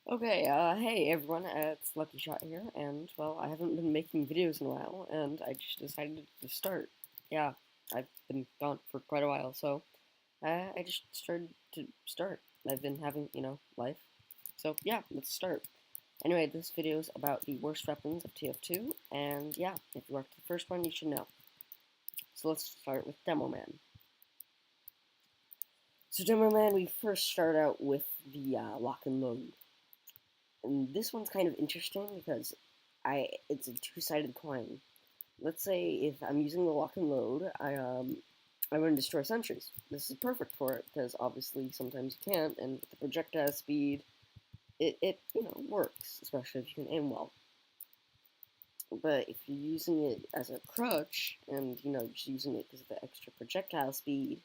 Okay, hey everyone, it's Lucky Shot here, and well, I haven't been making videos in a while, and I just decided to start. Yeah, I've been gone for quite a while, so I just started to start. I've been having, life. So yeah, let's start. Anyway, this video is about the worst weapons of TF2, and yeah, if you watched the first one, you should know. So let's start with Demo Man. So Demo Man, we first start out with the lock and load. And this one's kind of interesting because it's a two-sided coin. Let's say if I'm using the lock and load, I want to destroy sentries. This is perfect for it because obviously sometimes you can't, and with the projectile speed, it works, especially if you can aim well. But if you're using it as a crutch and just using it because of the extra projectile speed,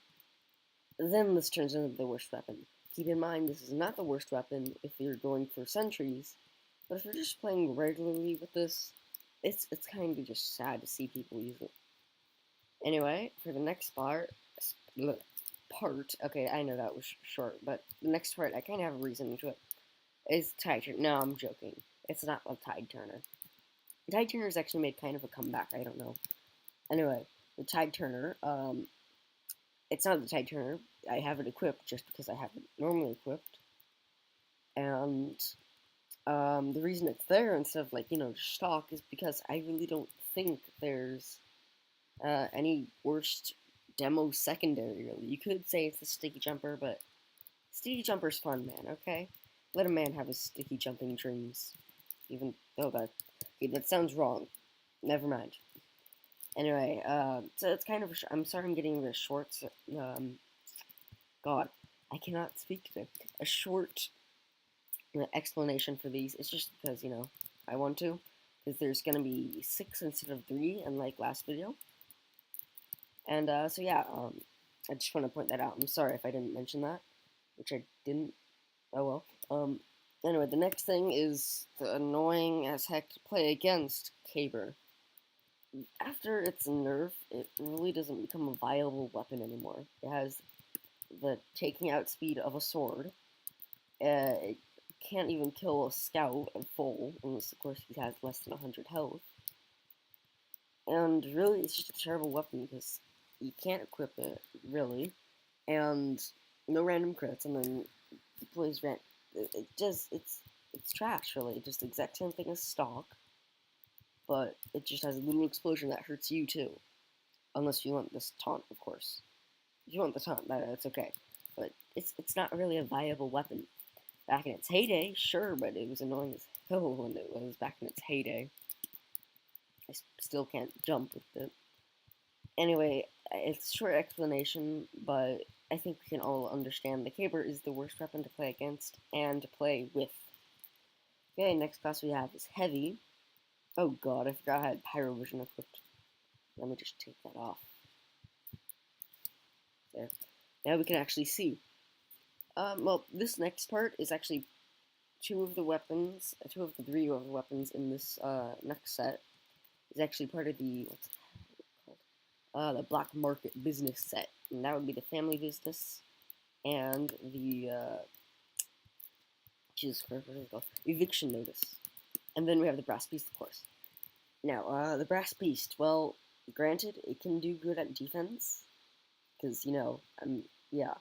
then this turns into the worst weapon. Keep in mind, this is not the worst weapon if you're going for sentries, but if you're just playing regularly with this, it's kind of just sad to see people use it. Anyway, for the next okay, I know that was short, but the next part, I kind of have a reason to it, is Tide Turner. No, I'm joking. It's not a Tide Turner. Tide Turner's actually made kind of a comeback, I don't know. Anyway, the Tide Turner, it's not the Tide Turner. I have it equipped just because I have it normally equipped. And the reason it's there instead of stock is because I really don't think there's any worst demo secondary. Really, you could say it's the sticky jumper, but sticky jumper's fun, man. Okay, let a man have his sticky jumping dreams. Even though that sounds wrong. Never mind. Anyway, so it's kind of I'm sorry I'm getting this short. God, I cannot speak today. A short explanation for these. It's just because I want to, because there's gonna be 6 instead of 3, unlike last video. And so yeah, I just want to point that out. I'm sorry if I didn't mention that, which I didn't. Oh well. Anyway, the next thing is the annoying as heck to play against Caber. After its nerf, it really doesn't become a viable weapon anymore. It has the taking out speed of a sword. It can't even kill a scout at full, unless of course he has less than 100 health. And really, it's just a terrible weapon because you can't equip it, really, and no random crits, and then deploys ran. It's trash, really. Just the exact same thing as stock, but it just has a little explosion that hurts you too, unless you want this taunt, of course. If you want the taunt, that's okay, but it's not really a viable weapon. Back in its heyday, sure, but it was annoying as hell when it was back in its heyday. I still can't jump with it. Anyway, it's a short explanation, but I think we can all understand the Caber is the worst weapon to play against and to play with. Okay, next class we have is Heavy. Oh god, I forgot I had Pyro Vision equipped. Let me just take that off. There. Now we can actually see. Well, this next part is actually two of the three of the weapons in this next set is actually part of the the black market business set, and that would be the family business and the Jesus Christ, what is it called? Eviction notice, and then we have the brass beast, of course. Now, the brass beast. Well, granted, it can do good at defense because yeah,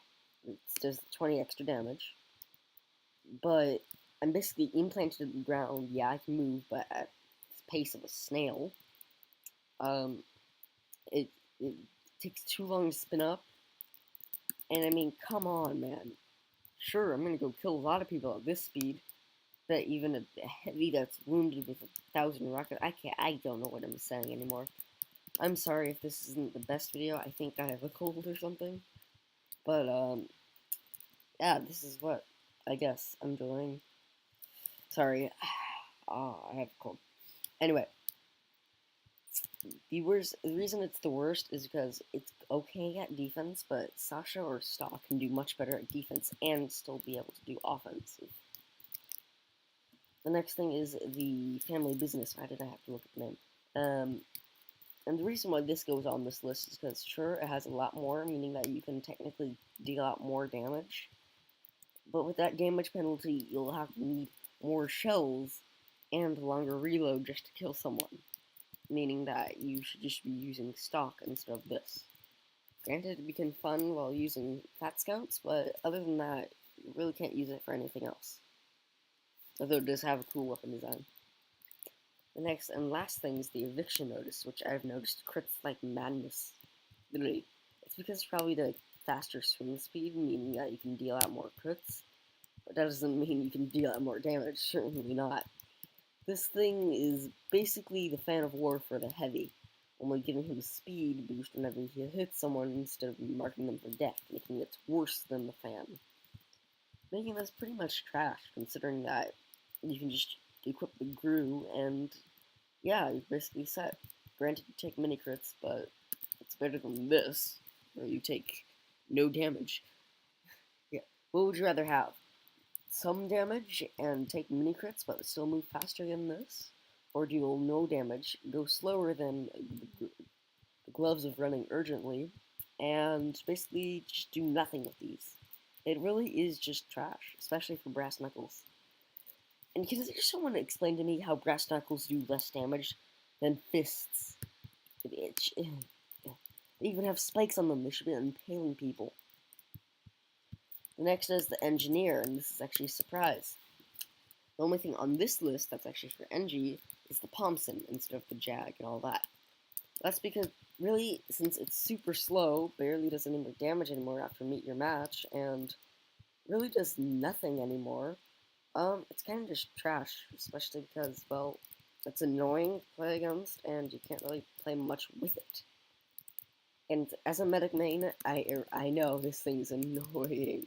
it does 20 extra damage, but I'm basically implanted in the ground. Yeah, I can move, but at the pace of a snail. Um, it takes too long to spin up. And I mean, come on, man. Sure, I'm gonna go kill a lot of people at this speed, but even a heavy that's wounded with 1,000 rockets, I don't know what I'm saying anymore. I'm sorry if this isn't the best video. I think I have a cold or something. But, yeah, this is what I guess I'm doing. Sorry. I have a cold. Anyway, the reason it's the worst is because it's okay at defense, but Sasha or Stock can do much better at defense and still be able to do offensive. The next thing is the family business. Why did I have to look at the name? And the reason why this goes on this list is because, sure, it has a lot more, meaning that you can technically deal out more damage. But with that damage penalty, you'll have to need more shells and longer reload just to kill someone, meaning that you should just be using stock instead of this. Granted, it became fun while using Fat Scouts, but other than that, you really can't use it for anything else. Although it does have a cool weapon design. The next and last thing is the eviction notice, which I've noticed crits like madness. Literally, it's because it's probably the faster swing speed, meaning that you can deal out more crits, but that doesn't mean you can deal out more damage, certainly not. This thing is basically the Fan of War for the heavy, only giving him a speed boost whenever he hits someone instead of marking them for death, making it worse than the Fan. Making this pretty much trash, considering that you can just equip the Gru and yeah, you're basically set. Granted, you take mini crits, but it's better than this, where you take no damage. Yeah, what would you rather have? Some damage and take mini crits, but still move faster than this? Or deal no damage, go slower than the gloves of running urgently, and basically just do nothing with these? It really is just trash, especially for brass knuckles. And can someone explain to me how brass knuckles do less damage than fists? They even have spikes on them. They should be impaling people. The next is the engineer, and this is actually a surprise. The only thing on this list that's actually for NG is the Pomson instead of the Jag and all that. That's because, really, since it's super slow, barely does any more damage anymore after meet your match, and really does nothing anymore, it's kind of just trash, especially because, well, it's annoying to play against, and you can't really play much with it. And as a medic main, I know this thing's annoying.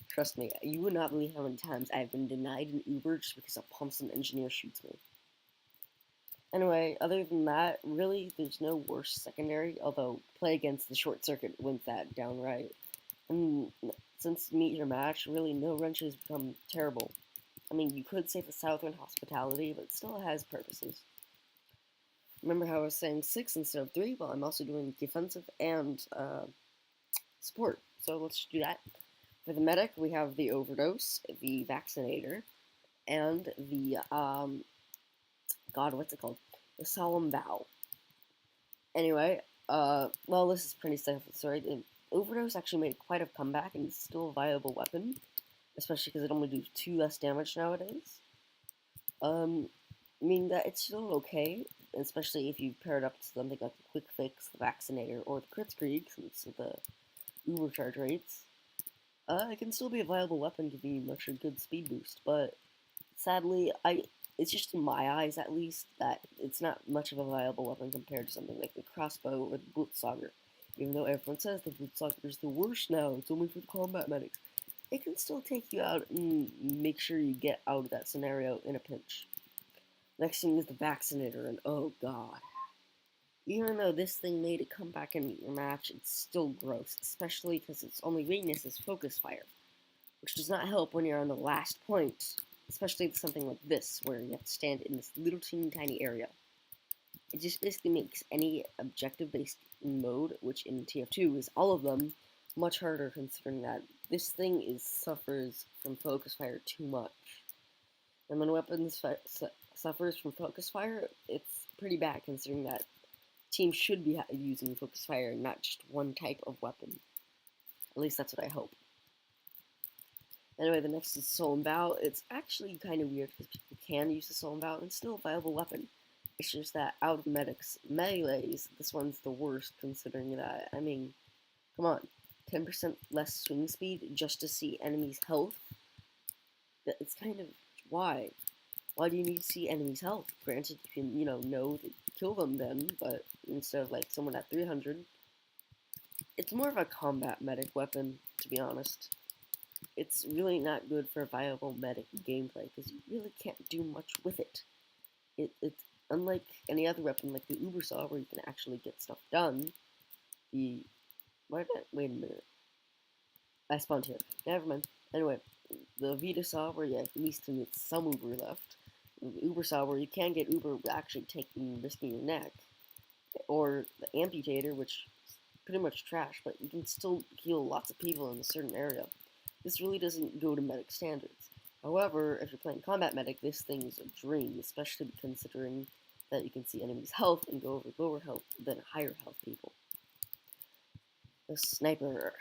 Trust me, you would not believe how many times I've been denied an Uber just because a Pomson engineer shoots me. Anyway, other than that, really, there's no worse secondary, although play against the short circuit wins that downright. And since meet your match, really no wrenches become terrible. I mean, you could say the Southern Hospitality, but it still has purposes. Remember how I was saying 6 instead of 3? Well, I'm also doing defensive and support, so let's do that. For the medic, we have the Overdose, the Vaccinator, and the, God, what's it called? The Solemn Vow. Anyway, well, this is pretty self-story. The Overdose actually made quite a comeback, and it's still a viable weapon, especially because it only does 2 less damage nowadays. Meaning that it's still okay, especially if you pair it up to something like the Quick Fix, the Vaccinator, or the Kritzkrieg, since of the Uber charge rates. It can still be a viable weapon to be much a good speed boost, but sadly, it's just in my eyes at least that it's not much of a viable weapon compared to something like the crossbow or the Blutsauger. Even though everyone says the Blutsauger is the worst now, it's only for the combat medics. It can still take you out and make sure you get out of that scenario in a pinch. Next thing is the Vaccinator, and oh god. Even though this thing made a comeback in your match, it's still gross, especially because its only weakness is focus fire, which does not help when you're on the last point, especially with something like this, where you have to stand in this little teeny tiny area. It just basically makes any objective-based mode, which in TF2 is all of them, much harder considering that this thing suffers from focus fire too much. And when weapons suffers from focus fire, it's pretty bad considering that teams should be using focus fire and not just one type of weapon. At least that's what I hope. Anyway, the next is Solemn Vow. It's actually kind of weird because people can use the Solemn Vow and it's still a viable weapon. It's just that out of medics melees, this one's the worst considering that, I mean, come on, 10% less swing speed just to see enemies' health? It's kind of, why? Why do you need to see enemies' health? Granted, you can, know to kill them then, but instead of, like, someone at 300, it's more of a combat medic weapon, to be honest. It's really not good for viable medic gameplay, because you really can't do much with it. It's unlike any other weapon, like the Uber Saw, where you can actually get stuff done. Wait a minute. I spawned here. Never mind. Anyway, the Vita Saw, where you at least can some Uber left. The Uber Saw, where you can get Uber actually risking your neck. Or the Amputator, which is pretty much trash, but you can still heal lots of people in a certain area. This really doesn't go to medic standards. However, if you're playing Combat Medic, this thing is a dream, especially considering that you can see enemies' health and go over lower health than higher health people. The Sniper.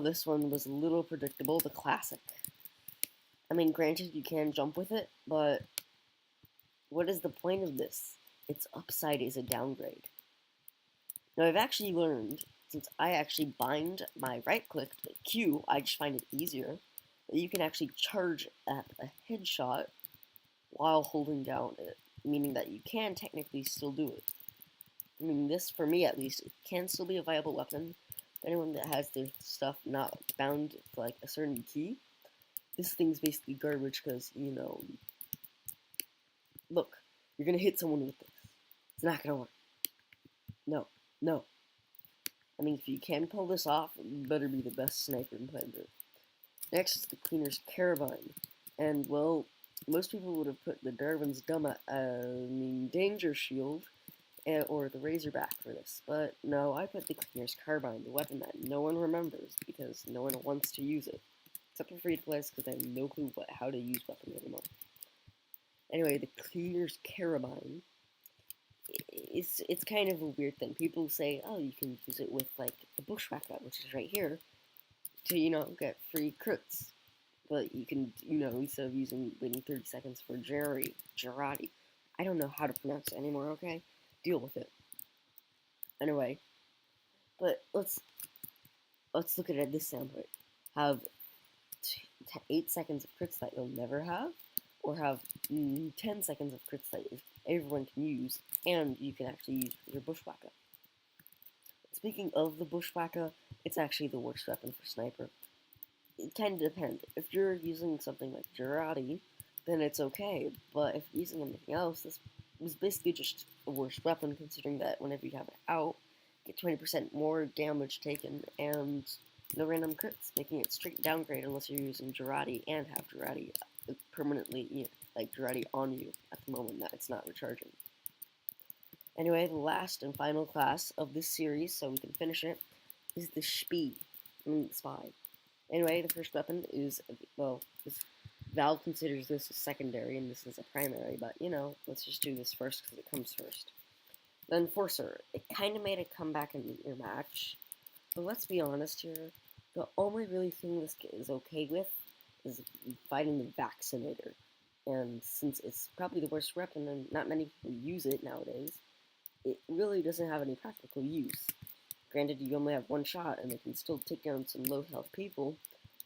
This one was a little predictable, the classic. I mean, granted, you can jump with it, but what is the point of this? Its upside is a downgrade. Now, I've actually learned, since I actually bind my right click to Q, I just find it easier, that you can actually charge at a headshot while holding down it, meaning that you can technically still do it. I mean, this, for me at least, it can still be a viable weapon. Anyone that has their stuff not bound to, like, a certain key, this thing's basically garbage because, you know, look, you're gonna hit someone with this. It's not gonna work. No, no. I mean, if you can pull this off, you better be the best sniper in Planet. Next is the Cleaner's Carabine. And, well, most people would have put the Darwin's Danger Shield or the Razorback for this. But no, I put the Cleaner's Carbine, the weapon that no one remembers because no one wants to use it. Except for free-to-plays because they have no clue how to use weapons anymore. Anyway, the Cleaner's Carabine, it's kind of a weird thing. People say, oh, you can use it with, like, the Bushwhacker, which is right here, to, you know, get free crits. But you can, you know, instead of waiting 30 seconds for Gerati, I don't know how to pronounce it anymore, okay? Deal with it. Anyway, but let's look at it this standpoint. Have 8 seconds of crits that you'll never have, or have 10 seconds of crits that everyone can use, and you can actually use your Bushwhacker. Speaking of the Bushwhacker, it's actually the worst weapon for sniper. It kind of depends. If you're using something like Gerati, then it's okay, but if you're using anything else, this is basically just a worse weapon, considering that whenever you have it out, you get 20% more damage taken, and no random crits, making it straight downgrade unless you're using Gerati and have Gerati permanently, you know, like Gerati on you at the moment that it's not recharging. Anyway, the last and final class of this series, so we can finish it, is the Spy. Anyway, the first weapon is, well, Valve considers this a secondary and this is a primary, but, you know, let's just do this first because it comes first. The Enforcer. It kind of made a comeback in your match, but let's be honest here, the only really thing this is okay with is fighting the Vaccinator. And since it's probably the worst weapon and not many people use it nowadays, it really doesn't have any practical use. Granted, you only have one shot and it can still take down some low health people,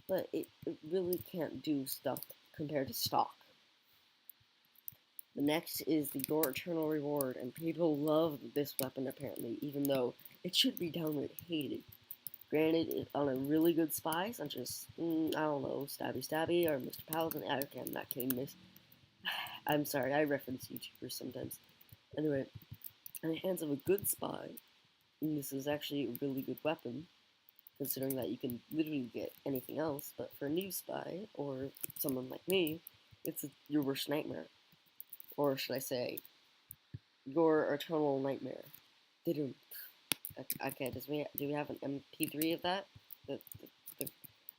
but it really can't do stuff compared to stock. The next is the Your Eternal Reward, and people love this weapon apparently, even though it should be downright hated. Granted, on a really good spy, such as, I don't know, Stabby or Mr. Paladin. Okay, I'm not kidding this. I'm sorry, I reference YouTubers sometimes. Anyway, in the hands of a good spy, this is actually a really good weapon, considering that you can literally get anything else, but for a new spy, or someone like me, it's your worst nightmare. Or should I say, your eternal nightmare. Okay, do we have an MP3 of that? The,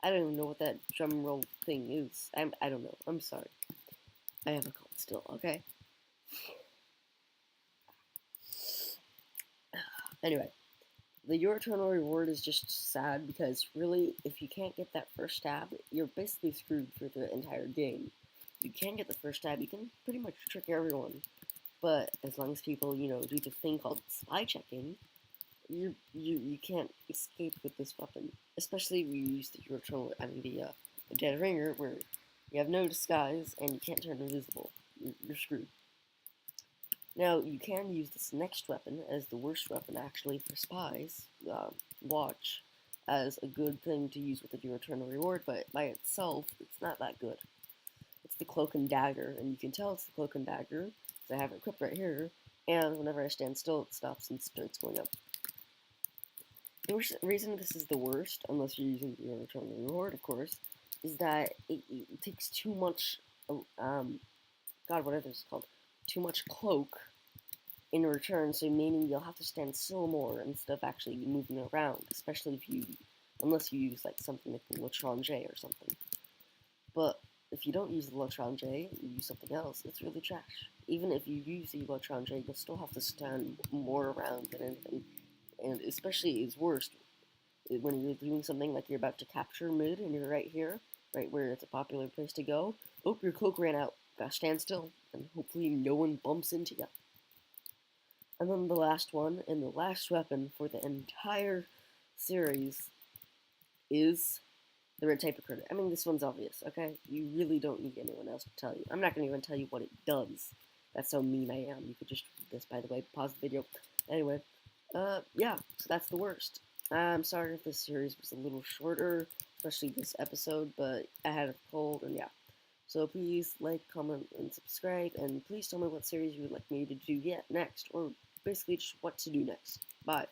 I don't even know what that drum roll thing is. I don't know. I'm sorry. I have a cold still, okay? Anyway, the Your Eternal Reward is just sad because really, if you can't get that first stab, you're basically screwed for the entire game. You can get the first stab, you can pretty much trick everyone. But as long as people, you know, do the thing called spy checking, you can't escape with this weapon. Especially if you use the Dead Ringer, where you have no disguise and you can't turn invisible. You're screwed. Now, you can use this next weapon as the worst weapon, actually, for spies, Watch, as a good thing to use with Your Eternal Reward, but by itself, it's not that good. It's the Cloak and Dagger, and you can tell it's the Cloak and Dagger, because I have it equipped right here, and whenever I stand still, it stops and starts going up. The reason this is the worst, unless you're using Your Eternal Reward, of course, is that it takes too much, God, whatever it's called, too much cloak in return, so meaning you'll have to stand still more instead of actually moving around, especially unless you use like something like the L'Étranger or something. But if you don't use the Electron J, you use something else, it's really trash. Even if you use the Electron J, you'll still have to stand more around than anything. And especially it's worst when you're doing something like you're about to capture mid and you're right here, right where it's a popular place to go. Oh, your cloak ran out. Gotta stand still, and hopefully no one bumps into you. And then the last one, and the last weapon for the entire series is the red tape recruiter. I mean, this one's obvious, okay? You really don't need anyone else to tell you. I'm not going to even tell you what it does. That's how mean I am. You could just read this, by the way. Pause the video. Anyway, yeah, so that's the worst. I'm sorry if this series was a little shorter, especially this episode, but I had a cold, and yeah. So please like, comment, and subscribe, and please tell me what series you would like me to do yet next, or basically just what to do next. Bye.